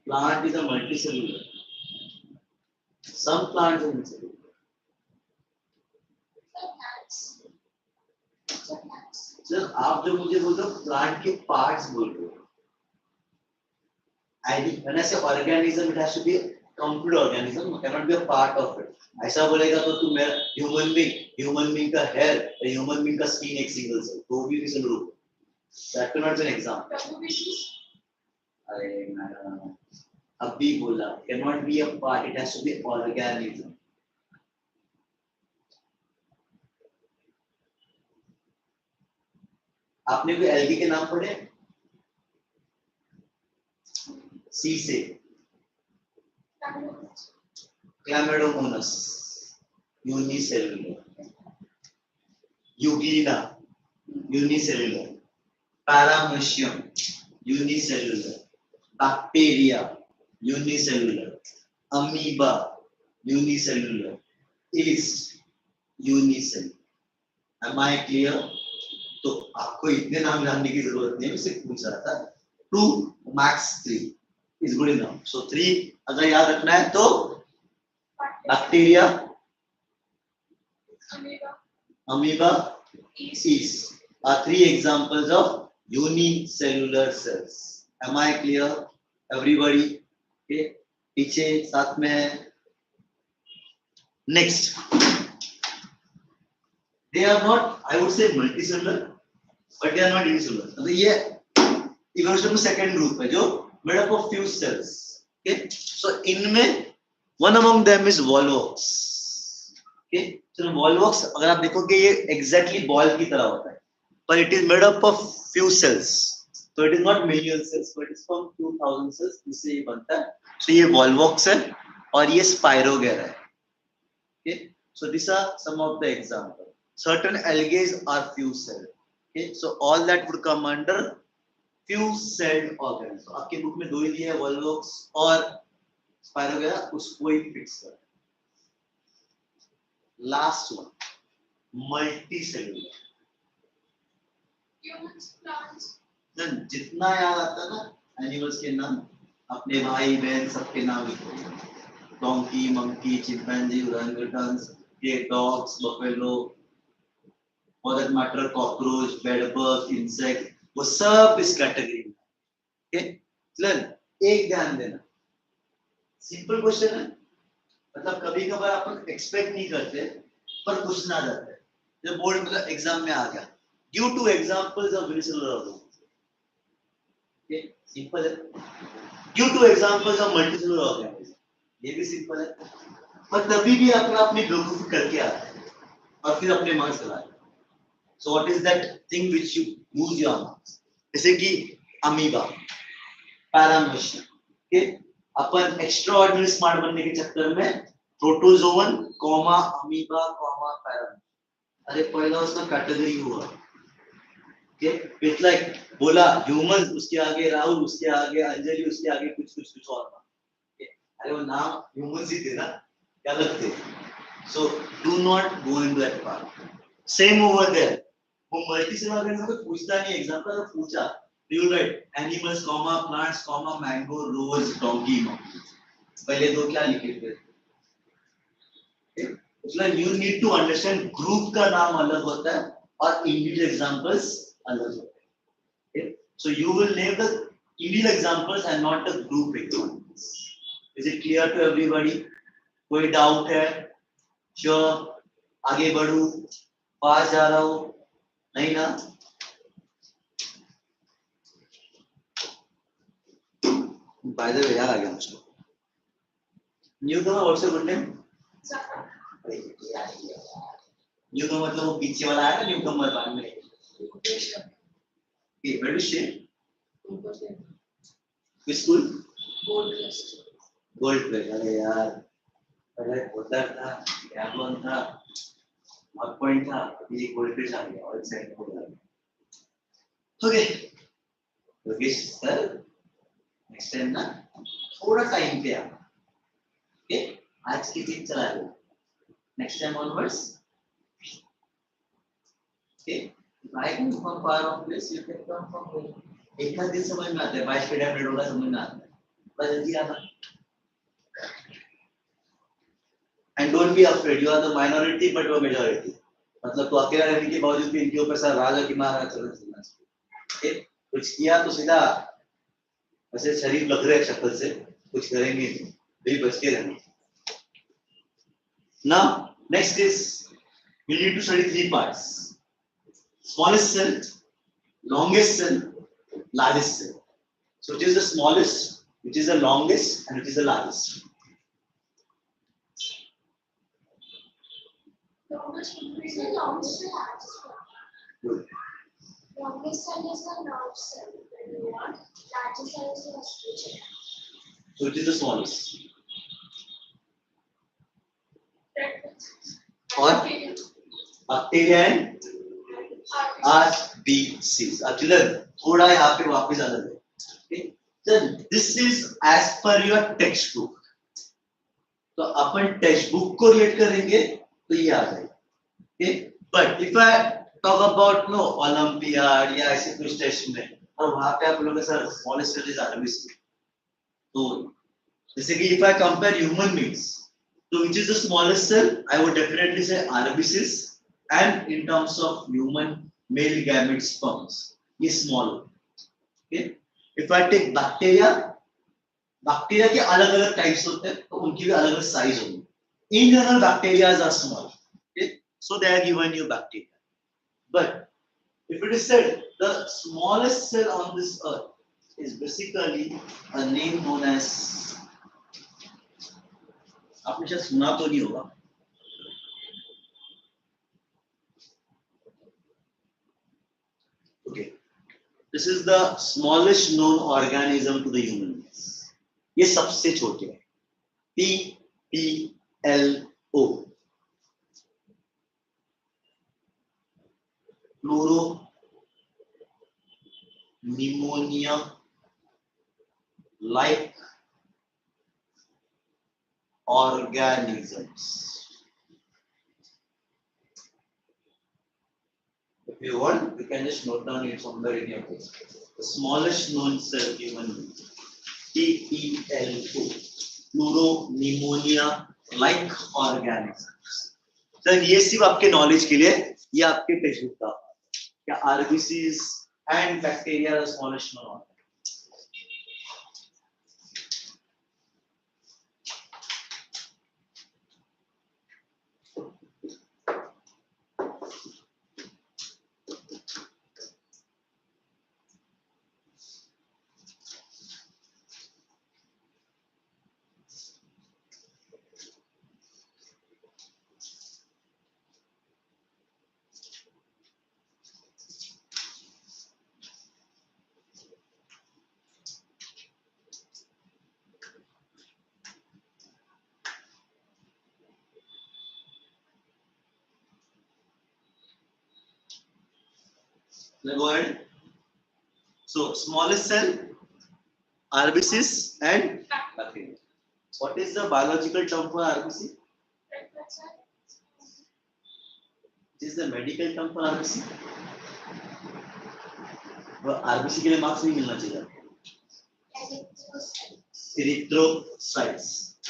Plant is a multicellular. Some plants are unicellular. Sir आप जो मुझे बोल रहे हो प्लांट के पार्ट्स बोल रहे हो. When I say organism, it has to be a complete organism. It cannot be a part of it. ऐसा बोलेगा तो तुम मेरा human being का hair, human being का skin एक single cell, तो भी single group. That cannot be an example. अरे मैडम अभी बोला cannot be a part, it has to be organism. आपने कोई एल्गी के नाम पढ़े? सी से chlamydomonas unicellular, euglena unicellular, paramecium unicellular, bacteria unicellular, amoeba unicellular, yeast unicellular. Am I clear? तो आपको इतने नाम जानने की जरूरत नहीं है, मैं सिर्फ पूछ रहा था. 2 मैक्स 3 इज गुड इनफ. सो 3 अगर याद रखना है तो bacteria, amoeba, yeast are 3 examples of unicellular cells. Am I clear, everybody? Okay, पीछे साथ में. Next, they are not, I would say, multicellular, but they are not unicellular. मतलब ये evolution में second group है जो made up of few cells. Okay, so इनमें one among them is volvox. Okay, so volvox अगर आप देखोगे ये exactly ball की तरह होता है, पर it is made up of few cells. So it is not million cells, but it is from 2000 cells जिससे ये बनता है. So ये volvox है और ये spirogyra है. Okay, so these are some of the examples. Certain algae are few celled. Okay, so all that would come under few celled organisms. So आपके बुक में दो ही दिए हैं, volvox और spirogyra, उसको ही फिक्स कर. Last one, multicellular. Humans, plants. जितना याद आता ना एनिमल्स के नाम, अपने भाई बहन सबके नाम लिखो. डोंकी, मंकी, चिंपैंजी, ओरंगुटान्स, ये dogs, buffalo, for that matter cockroach, bedbug, insect, वो सब इस कैटेगरी में. ओके, चल एक ध्यान देना, सिंपल क्वेश्चन है. मतलब कभी कभार अपन एक्सपेक्ट नहीं करते पर क्वेश्चन आ जाता है. जब बोर्ड मतलब एग्जाम में आ गया, due to examples of unicellular organism. Okay, simple है. Due to examples of multicellular organism, ये भी सिंपल है. पर तभी भी अपना अपनी बेवकूफी करके आते हैं और फिर अपने मार्क्स लगाते हैं. So what is that thing which you lose your marks? जैसे कि अमीबा, पैरामीशियम. ओके, अपन एक्स्ट्रा ऑर्डिनरी स्मार्ट बनने के चक्कर में protozoan comma amoeba comma paramecium. अरे पहला उसका कैटेगरी हुआ. ओके, इट्स लाइक बोला ह्यूमंस, उसके आगे राहुल, उसके आगे अंजलि, उसके आगे कुछ कुछ कुछ और. अरे वो नाम ह्यूमंस ही थे ना, क्या लगते. So do not go in that part. Same over there, वो मल्टीसेलुलर ऑर्गेनिज्म को पूछता नहीं. एग्जांपल अगर पूछा, you write animals comma plants comma mango, rose, donkey, monkey. पहले दो क्या लिखे थे? मतलब you need to understand group का नाम अलग होता है और इंडिविजुअल एग्जांपल्स अलग होते हैं. So you will name the individual examples and not the group examples. Is it clear to everybody? कोई डाउट है? श्योर, आगे बढ़ू, पास जा रहा हूं, नहीं ना? बाय द वे याद आ गया मुझको, newcomer, what's your good name? Newcomer मतलब वो पीछे वाला है ना, न्यूकमर बाद में. ये where is she? Which school? Gold place. अरे यार पहले होता था, गैमलोन था, नॉट पॉइंट था, अभी गोल्ड प्लेस आ गया और सेट हो गया. Okay Yogesh sir, next time ना थोड़ा टाइम पे आ. ओके, आज की दिन चला लो, next time onwards. Okay, I can from far off place, you can come from home. एक आध दिन समझ में आता है, 22 पीरियड में होगा समझ में आता है, बस जल्दी आना. And don't be afraid, you are the minority but you are majority. मतलब तो अकेला रहने के बावजूद भी इनके ऊपर सारा राज की मारा चलना. ओके, कुछ किया तो सीधा ऐसे शरीफ लग रहे शक्ल से, कुछ करेंगे भी बच के रहना. Now next is we need to study 3 parts: smallest cell, longest cell, largest cell. So it is the smallest, which is the longest and which is the largest? Longest would be The longest and largest one. Good. Longest cell is the nerve cell. Largest cell is the respiratory. So which is the smallest? Or bacteria and RBCs. Children, थोड़ा यहाँ पे वापस आ जाते हैं. Okay? So this is as per your textbook. तो अपन textbook को relate करेंगे तो ये आ जाएगा. Okay? But if I talk about no Olympiad या ऐसे कुछ टेस्ट में और वहाँ पे आप लोगों के sir smallest cell is RBC. तो जैसे कि if I compare human beings, so which is the smallest cell? I would definitely say RBCs. And in terms of human male gamete sperms, is small. Okay. If I take bacteria के अलग-अलग types होते हैं, तो उनकी भी अलग-अलग size होगी. In general, bacteria are small. Okay. So they are given you bacteria. But if it is said the smallest cell on this earth is basically a name known as, आपने शायद सुना तो नहीं होगा. Okay, this is the smallest known organism to the human beings. ये सबसे छोटे हैं. PPLO. Pluro pneumonia like organisms. If you want, you can just note down it somewhere in your book. The smallest known cell human being. PPLO. Pleuropneumonia like organisms. Sir ये सिर्फ आपके knowledge के लिए, ये आपके टेक्स्ट बुक का क्या RBCs and bacteria are the smallest known organisms. Let's go ahead. So smallest cell, RBCs and bacteria. What is the biological term for RBC? What is the medical term for RBC? RBC के लिए marks नहीं मिलना चाहिए. Erythrocytes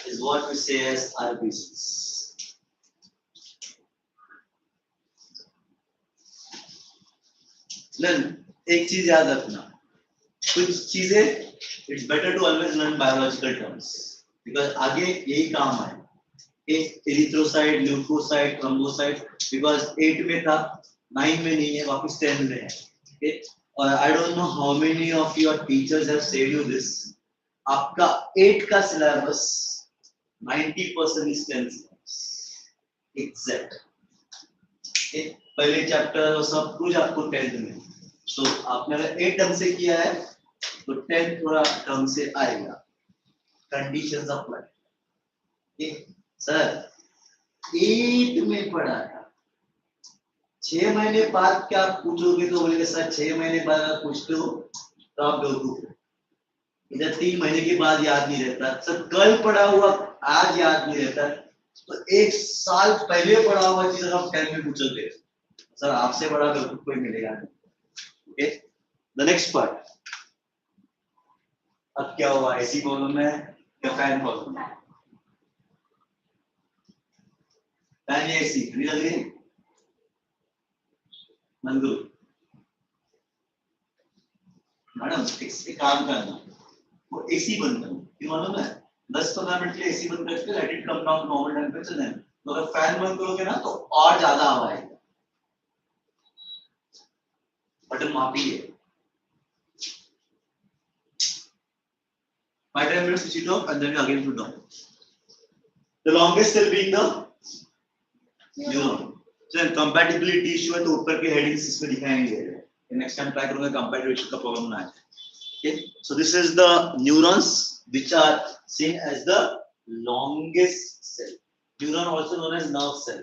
is what we say as RBCs. Learn एक चीज याद रखना, कुछ चीजें it's better to always learn biological terms because आगे यही काम है. एक erythrocyte, leukocyte, thrombocyte because 8 में था, 9 में नहीं है, वापस 10 में है. Okay? और I don't know how many of your teachers have said you this. आपका 8 का syllabus 90% is 10 syllabus. Exact. Okay? पहले चैप्टर और सब कुछ आपको 10 में. So आपने अगर 8 ढंग से किया है तो 10 थोड़ा ढंग से आएगा. Conditions apply. Okay? सर 8 में पढ़ा था, 6 महीने बाद क्या पूछोगे तो बोलेंगे सर 6 महीने बाद अगर पूछते हो तो आप बेवकूफ हो. इधर 3 महीने के बाद याद नहीं रहता. सर कल पढ़ा हुआ आज याद नहीं रहता, तो 1 साल पहले पढ़ा हुआ चीज आप 10 में पूछोगे, सर आपसे बड़ा बेवकूफ कोई मिलेगा नहीं. Okay, the next part. अब क्या हुआ, एसी प्रॉब्लम है या फैन प्रॉब्लम? फैन या एसी नहीं लग रही मंदू मैडम. एक काम करना, वो एसी बंद करो. क्यों मालूम है? 10-15 मिनट के लिए एसी बंद करके let it come down normal temperature. Then तो अगर फैन बंद करोगे ना तो और ज्यादा हवा आएगी. बटन मापी है. 5-10 minutes switch it off and then you again put down. The longest cell being the neuron. So then compatibility issue है तो ऊपर के headings इसमें दिखाएंगे. Next time try करूँगा compatibility का problem ना आए. Okay. So this is the neurons which are seen as the longest cell. Neuron also known as nerve cell.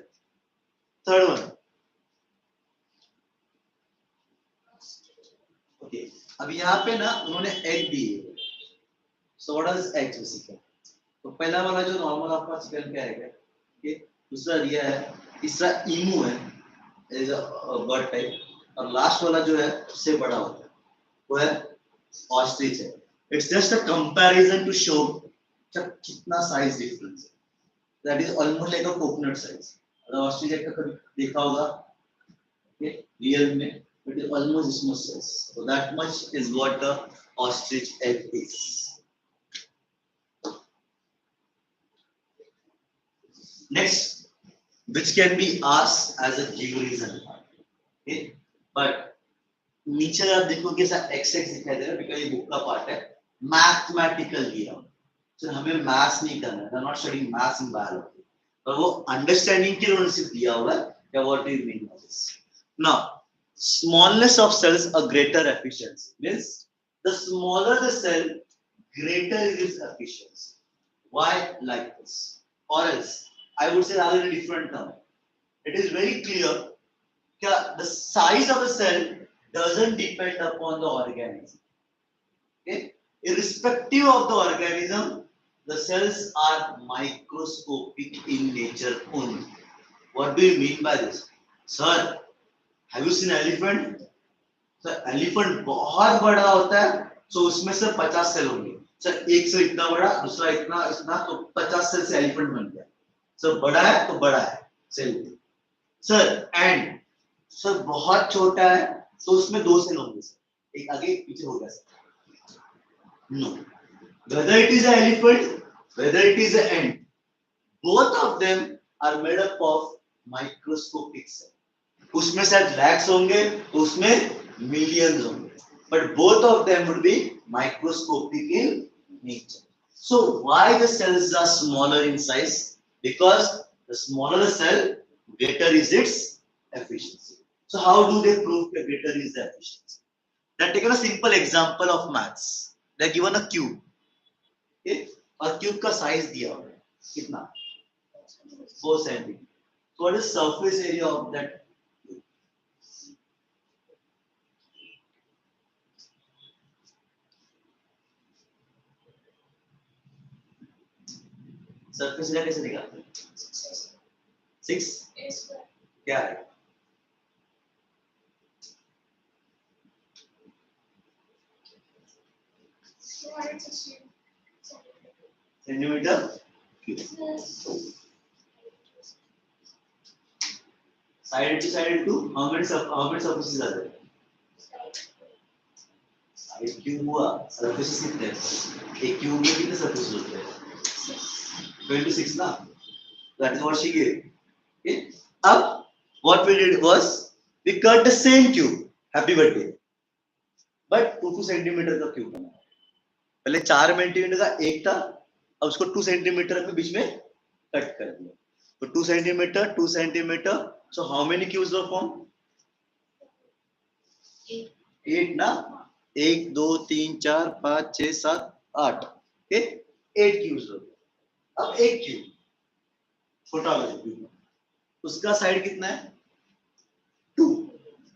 Third one. Okay. अब यहाँ पे ना उन्होंने egg दिए. So what is egg basically? तो पहला वाला जो normal आपका चिकन का egg है. Okay. दूसरा रिया है. तीसरा emu है. is a bird type. और लास्ट वाला जो है उससे बड़ा होता है. वो है ostrich है. It's just a comparison to show कितना size difference है. That is almost like a coconut size. अगर ostrich egg का कभी देखा होगा, okay, real में, it is almost small size. So that much is what the ostrich egg is. Next, which can be asked as a given reason. Okay, but नीचे आप देखोगे ऐसा x-x दिखाई दे रहा है because ये बुक का पार्ट है मैथमेटिकल दिया हुआ है. So हमें मैथ्स नहीं करना है. They are not studying maths in biology. पर वो अंडरस्टैंडिंग के लिए उन्होंने सिर्फ दिया हुआ है क्या what do you mean by this? Now, smallness of cells a greater efficiency means the smaller the cell, greater is its efficiency. Why like this? Or else, I would say rather in a different term. It is very clear that the size of a cell doesn't depend upon the organism. Okay? Irrespective of the organism, the cells are microscopic in nature only. What do you mean by this? Sir, have you seen elephant? Sir, elephant बहुत बड़ा होता है, so उसमें से 50 cell होंगे. Sir एक से इतना बड़ा, दूसरा इतना इतना, तो 50 सेल से एलिफेंट बन गया. सर बड़ा है तो बड़ा है सेल. सर एंड सर बहुत छोटा है तो उसमें 2 सेल होंगे सर. एक आगे एक पीछे होगा sir. No. Whether it is an elephant, whether it is an ant, both of them are made up of microscopic cells. उसमें शायद lakhs होंगे, उसमें millions होंगे. But both of them would be microscopic in nature. So why the cells are smaller in size? Because the smaller the cell, greater is its efficiency. So how do they prove that greater is the efficiency? They have taken a simple example of maths. They are given a cube. Okay? और cube का size दिया हुआ है कितना 4 cm. So what is surface area of that? Surface area कैसे निकालते हैं? 6 क्या है? Centimetre side to how many surfaces are there? Side cube हुआ, surfaces कितने हैं? एक क्यूब में कितने surfaces होते हैं? 26 ना. That is what she gave. Okay. अब what we did was we cut the same cube. Happy birthday. But 2 centimeter का क्यूब बना. पहले 4 सेंटीमीटर का एक था, अब उसको 2 सेंटीमीटर के बीच में कट कर दिया. तो 2 centimetre 2 centimetre. So how many cubes were formed? 8 ना. 1 2 3 4 5 6 7 8. Okay. 8 cubes हो. अब एक क्यूब छोटा वाला क्यूब उसका साइड कितना है 2.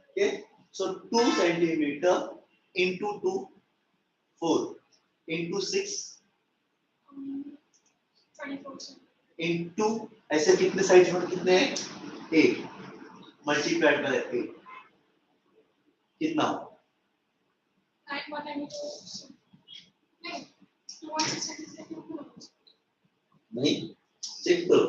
Okay so 2 centimetre into 2 4 into 6 into ऐसे कितने साइड में कितने 8 मल्टीप्लाइड बाय 8 कितना नहीं चेक करो.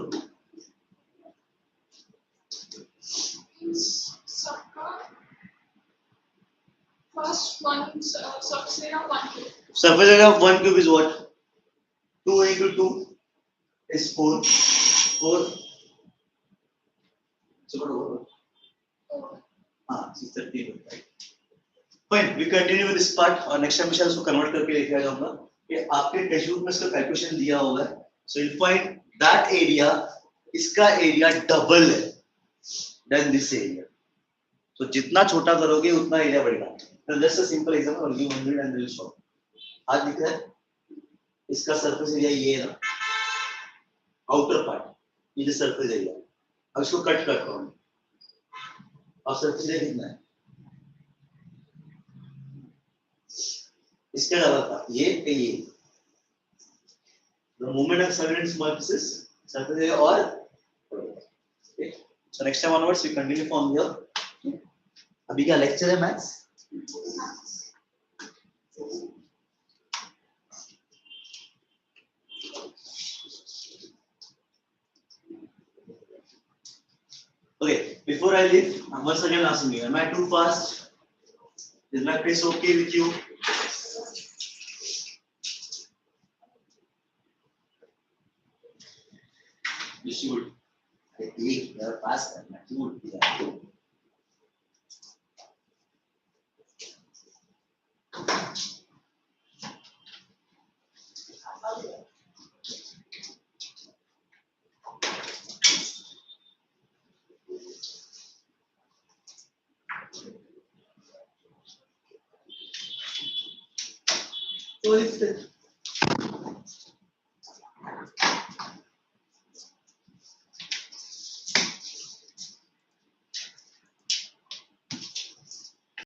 First one surface area of 1 cube. Surface area of 1 cube is what? 2 into 2 is 4. 4. So what? 630. Fine. We continue with this part. और next time मैं शायद उसको convert करके लेके आ जाऊँगा. कि आपके टेक्स्ट बुक में इसका कैलकुलेशन दिया हुआ है. So you'll find that area, इसका एरिया डबल है than this area. तो जितना छोटा करोगे उतना एरिया बढ़ेगा. Now just a simple example, I'll give 100 and we'll solve. आज लिखा है इसका सरफेस एरिया ये है ना, आउटर पार्ट, ये जो सरफेस एरिया. अब इसको कट करता हूँ और सरफेस एरिया कितना है, इसका डबल था ये. The movement of certain small pieces, surface area or okay. So next time onwards we continue from here. अभी क्या लेक्चर है maths? Okay, before I leave, I'm once again asking you, am I too fast? Is my pace okay with you? You should. Take your fast and should be that. So if